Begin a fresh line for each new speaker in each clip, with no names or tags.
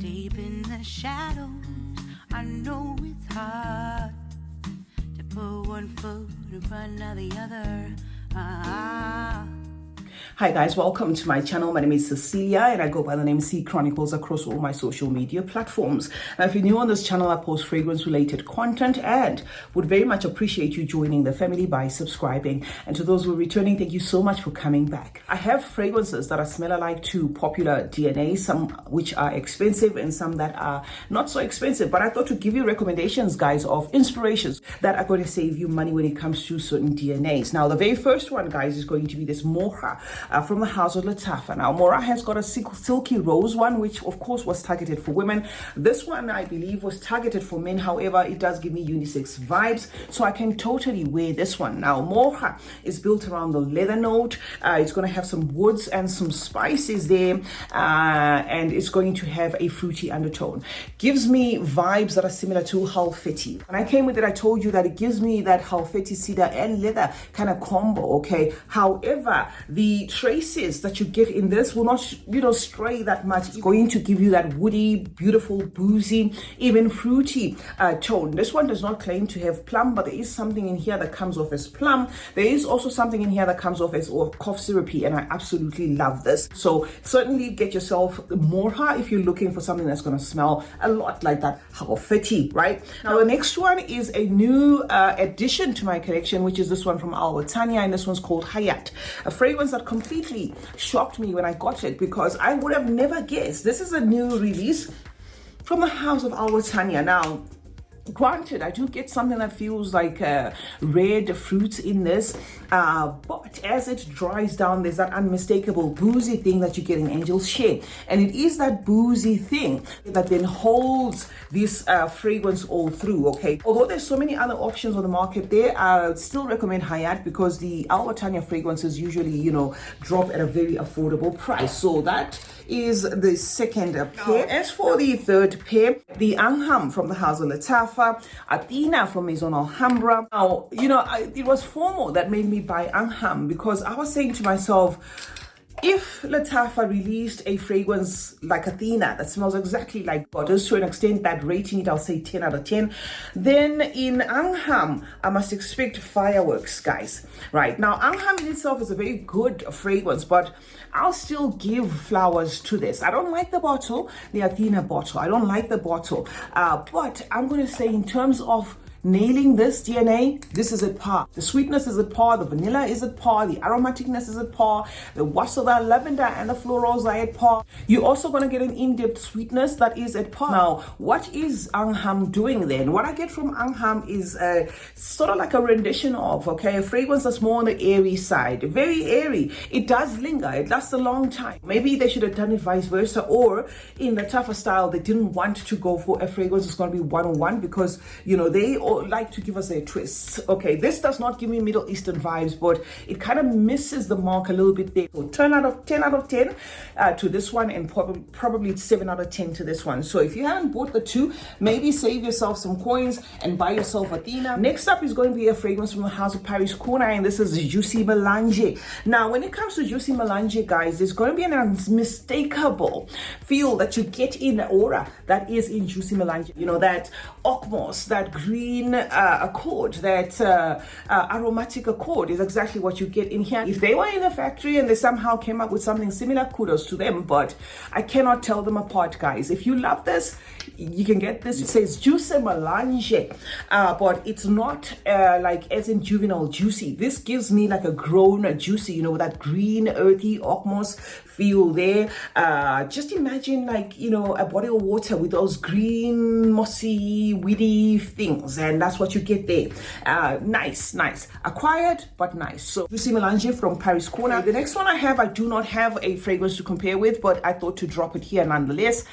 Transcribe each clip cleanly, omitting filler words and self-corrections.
Deep in the shadows, I know it's hard to put one foot in front of the other.
Hi guys, welcome to my channel. My name is Cecilia and I go by the name CeeChronicles across all my social media platforms. Now, if you're new on this channel, I post fragrance related content and would very much appreciate you joining the family by subscribing. And to those who are returning, thank you so much for coming back. I have fragrances that are smell alike to popular DNA, some which are expensive and some that are not so expensive. But I thought to give you recommendations, guys, of inspirations that are going to save you money when it comes to certain DNAs. Now, the very first one, guys, is going to be this Mocha from the house of Latafa. Now, Mora has got a silky rose one, which of course was targeted for women. This one, I believe, was targeted for men. However, it does give me unisex vibes, so I can totally wear this one. Now, Mora is built around the leather note. It's going to have some woods and some spices there, and it's going to have a fruity undertone. Gives me vibes that are similar to Halfeti. When I came with it, I told you that it gives me that Halfeti cedar and leather kind of combo, okay? However, the traces that you get in this will not, stray that much. It's going to give you that woody, beautiful, boozy, even fruity tone. This one does not claim to have plum, but there is something in here that comes off as plum. There is also something in here that comes off as cough syrupy, and I absolutely love this. So certainly get yourself Mocha if you're looking for something that's going to smell a lot like that Halfeti, right? Now, the next one is a new addition to my collection, which is this one from Alat Hayat, and this one's called Hayat. A fragrance that completely shocked me when I got it because I would have never guessed. This is a new release from the house of Alat Hayat. Now, granted, I do get something that feels like red fruits in this, but as it dries down, there's that unmistakable boozy thing that you get in Angel's Share, and it is that boozy thing that then holds this fragrance all through, okay? Although there's so many other options on the market there, I still recommend Hayat because the Alat Hayat fragrances usually, drop at a very affordable price. So that is the second pair. As for the third pair, the Anam from the house of Latafa, Athena from Maison Alhambra. Now, it was FOMO that made me buy Anam because I was saying to myself, if Latafa released a fragrance like Athena that smells exactly like Goddess, to an extent that rating it, I'll say 10 out of 10, then in Anam, I must expect fireworks, guys. Right, now Anam in itself is a very good fragrance, but I'll still give flowers to this. I don't like the bottle, the Athena bottle. I don't like the bottle, but I'm going to say in terms of nailing this DNA, this is at par. The sweetness is at par, the vanilla is at par, the aromaticness is at par, the wash of that lavender and the florals are at par. You're also going to get an in-depth sweetness that is at par. Now, what is Anam doing then? What I get from Anam is sort of like a rendition of, a fragrance that's more on the airy side. Very airy. It does linger. It lasts a long time. Maybe they should have done it vice versa, or in the tougher style, they didn't want to go for a fragrance that's going to be one-on-one because, they like to give us a twist. Okay, this does not give me Middle Eastern vibes, but it kind of misses the mark a little bit there. So 10 out of 10 to this one, and probably 7 out of 10 to this one. So if you haven't bought the two, maybe save yourself some coins and buy yourself Athena. Next up is going to be a fragrance from the house of Paris Corner, and this is Juicy Malange. Now, when it comes to Juicy Malange, guys, there's going to be an unmistakable feel that you get in the aura that is in Juicy Malange. That Okmos, that green accord, that aromatic accord is exactly what you get in here. If they were in a factory and they somehow came up with something similar, kudos to them, but I cannot tell them apart, guys. If you love this, you can get this. It says Juicy Malange, but it's not like as in juvenile juicy. This gives me like a grown juicy, with that green earthy Okmos feel there. Just imagine like, a bottle of water with those green mossy weedy things, and that's what you get there. Nice. Acquired, but nice. So Juicy Malange from Paris Corner. The next one I do not have a fragrance to compare with, but I thought to drop it here nonetheless.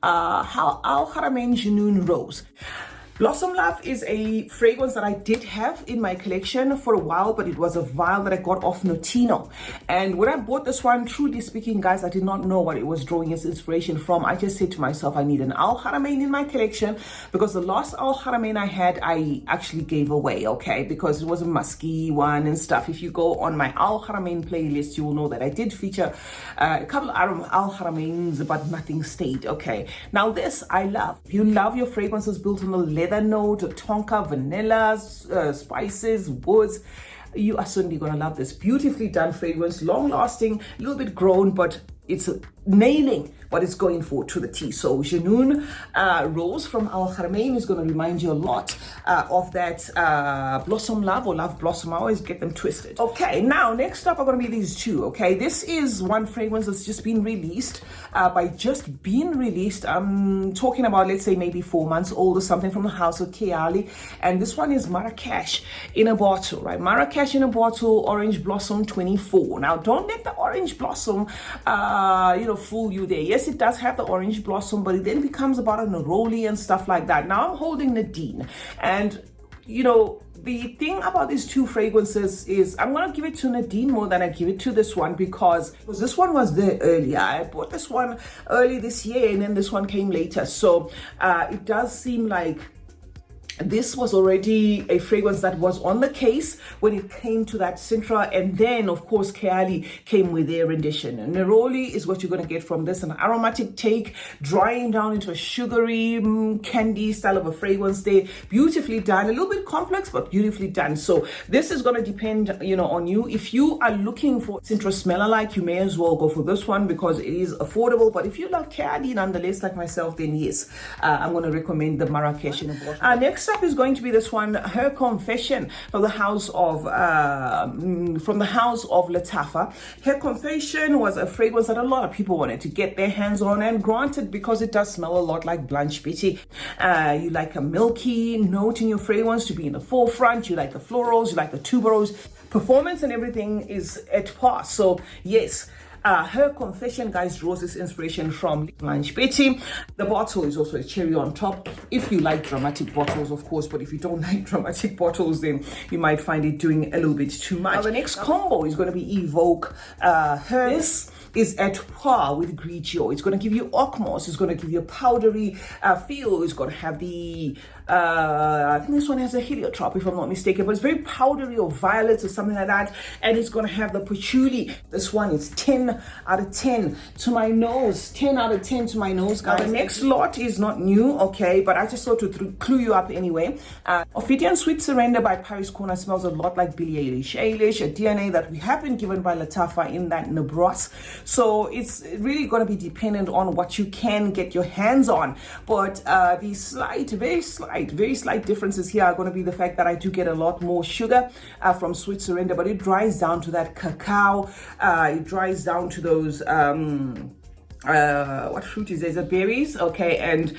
Haramain Genoon Rose. Blossom Love is a fragrance that I did have in my collection for a while, but it was a vial that I got off Notino. And when I bought this one, truly speaking, guys, I did not know what it was drawing its inspiration from. I just said to myself, I need an Al Haramain in my collection, because the last Al Haramain I had, I actually gave away, okay, because it was a musky one and stuff. If you go on my Al Haramain playlist, you will know that I did feature a couple of Al Haramains, but nothing stayed, okay. Now this I love. If you love your fragrances built on a leather note, tonka, vanilla, spices, woods, you are certainly going to love this. Beautifully done fragrance, long lasting, a little bit grown, but it's nailing what it's going for to the T. So Janoon Rose from Al Haramain is going to remind you a lot of that Blossom Love or Love Blossom. I always get them twisted. Okay, now next up are going to be these two. Okay, this is one fragrance that's just been released. By just being released, I'm talking about, let's say, maybe 4 months old or something, from the house of Kly. And this one is Marrakesh in a bottle, right? Marrakesh in a bottle, Orange Blossom 24. Now, don't let the Orange Blossom, fool you there. Yes, it does have the orange blossom, but it then becomes about a neroli and stuff like that. Now I'm holding Nadine, and the thing about these two fragrances is I'm going to give it to Nadine more than I give it to this one, because this one was there earlier. I bought this one early this year, and then this one came later. So it does seem like this was already a fragrance that was on the case when it came to that Sintra, and then of course Kly came with their rendition. And neroli is what you're going to get from this, an aromatic take, drying down into a sugary candy style of a fragrance there. Beautifully done, a little bit complex, but beautifully done. So this is going to depend on you. If you are looking for Sintra smell alike, you may as well go for this one, because it is affordable. But if you love Kly nonetheless, like myself, then yes, I'm going to recommend the Marrakesh in a bottle. Next up is going to be this one, Her Confession, from the house of Lattafa. Her Confession was a fragrance that a lot of people wanted to get their hands on, and granted, because it does smell a lot like Blanche Betty. You like a milky note in your fragrance to be in the forefront. You like the florals, you like the tuberose. Performance and everything is at par. So yes, Her Confession, guys, draws its inspiration from Blanche Betty. The bottle is also a cherry on top, if you like dramatic bottles, of course. But if you don't like dramatic bottles, then you might find it doing a little bit too much. Now, the next combo is going to be Evoke. This is at par with Grigio. It's going to give you Okmos. It's going to give you a powdery feel. It's going to have the I think this one has a heliotrope, if I'm not mistaken, but it's very powdery, or violets or something like that. And it's going to have the patchouli. This one is 10 out of 10 to my nose. 10 out of 10 to my nose, guys. Now, the next lot is not new, okay, but I just thought to clue you up anyway. Aidian Sweet Surrender by Paris Corner smells a lot like Billie Eilish. A DNA that we have been given by Lattafa in that Nebros. So it's really going to be dependent on what you can get your hands on. But the very slight differences here are going to be the fact that I do get a lot more sugar from Sweet Surrender, but it dries down to that cacao. It dries down to those what fruit is there? Is it berries? Okay, and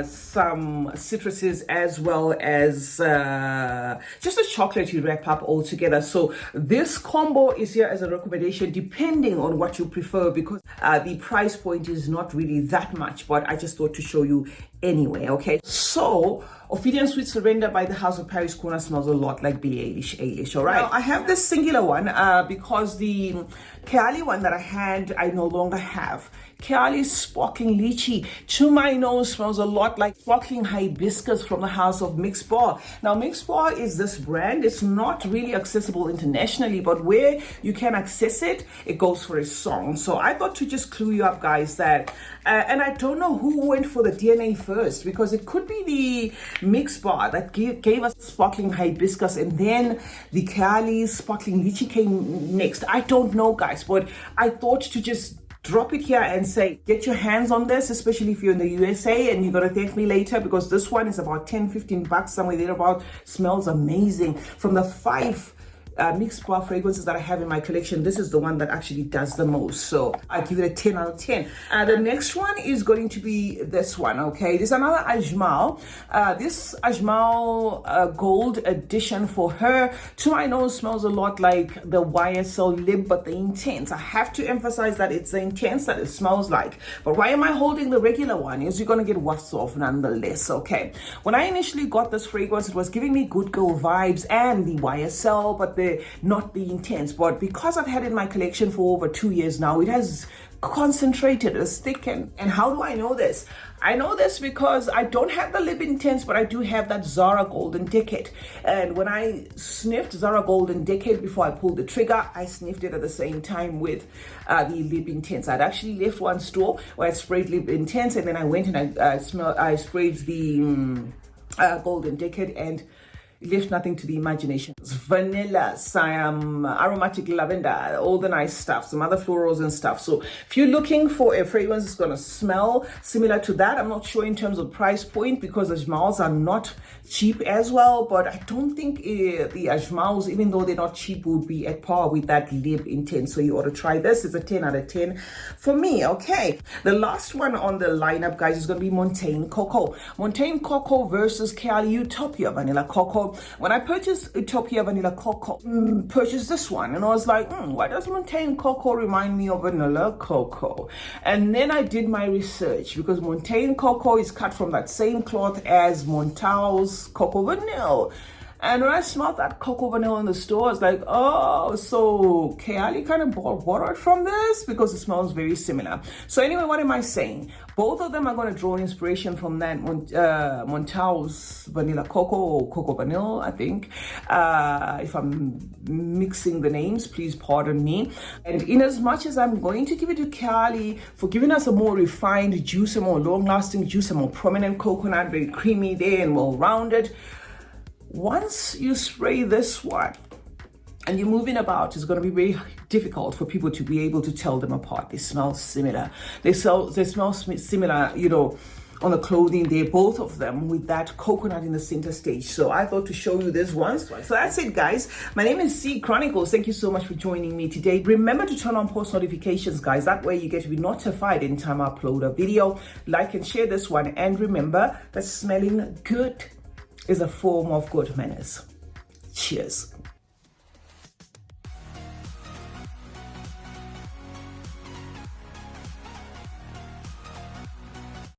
some citruses, as well as just a chocolate you wrap up all together. So this combo is here as a recommendation, depending on what you prefer, because the price point is not really that much, but I just thought to show you anyway. Okay, so Aidian Sweet Surrender by the House of Paris Corner smells a lot like Billie Eilish. All right, now, I have this singular one because the Kly one that I had, I no longer have. Kly Sparkling Lii, to my nose, smells a lot like Sparkling Hibiscus from the house of Mixed Bar. Now, Mixed Bar is this brand. It's not really accessible internationally, but where you can access it, it goes for a song. So I thought to just clue you up, guys, that, and I don't know who went for the DNA first, because it could be the Mixed Bar that gave us Sparkling Hibiscus, and then the Kly Sparkling Lii came next. I don't know, guys, but I thought to just drop it here and say, get your hands on this, especially if you're in the USA, and you're going to thank me later, because this one is about $10-15 somewhere thereabout. Smells amazing. From the 5 mixed bar fragrances that I have in my collection, this is the one that actually does the most. So I give it a 10 out of 10. The next one is going to be this one, okay? This is another Ajmal. This Ajmal gold edition for her, to my nose, smells a lot like the YSL lip, but the intense. I have to emphasize that it's the intense that it smells like. But why am I holding the regular one? Is you're going to get wafts off nonetheless, okay? When I initially got this fragrance, it was giving me good girl vibes and the YSL, but not the intense. But because I've had it in my collection for over 2 years now, it has concentrated, it's thickened. And how do I know this? I know this because I don't have the lip intense, but I do have that Zara Golden Decade. And when I sniffed Zara Golden Decade before I pulled the trigger, I sniffed it at the same time with the lip intense. I'd actually left one store where I sprayed lip intense, and then I went and I sprayed the Golden Decade, and left nothing to the imaginations. Vanilla, some aromatic lavender, all the nice stuff, some other florals and stuff. So if you're looking for a fragrance that's going to smell similar to that, I'm not sure in terms of price point because Ajmals are not cheap as well, but I don't think the Ajmals, even though they're not cheap, would be at par with that lip intense. So you ought to try this. It's a 10 out of 10 for me. Okay, the last one on the lineup, guys, is going to be Montaine Coco. Montaine Coco versus Kly Utopia Vanilla Coco. When I purchased Utopia Vanilla Coco, purchased this one, and I was like, why does Montaine Coco remind me of Vanilla Coco? And then I did my research, because Montaine Coco is cut from that same cloth as Montao's Coco Vanilla. And when I smelled that Coco Vanilla in the store, I was like, oh, so Kly kind of borrowed from this because it smells very similar. So anyway, what am I saying? Both of them are going to draw inspiration from that Montao's Vanilla Coco or Coco Vanilla, I think. If I'm mixing the names, please pardon me. And in as much as I'm going to give it to Kly for giving us a more refined juice, a more long-lasting juice, a more prominent coconut, very creamy there and well-rounded, once you spray this one and you're moving about, it's going to be very difficult for people to be able to tell them apart. They smell similar. They smell similar, you know, on the clothing there, both of them with that coconut in the center stage. So I thought to show you this once. So that's it, guys. My name is CeeChronicles. Thank you so much for joining me today. Remember to turn on post notifications, guys. That way you get to be notified anytime I upload a video. Like and share this one. And remember that smelling good is a form of good manners. Cheers.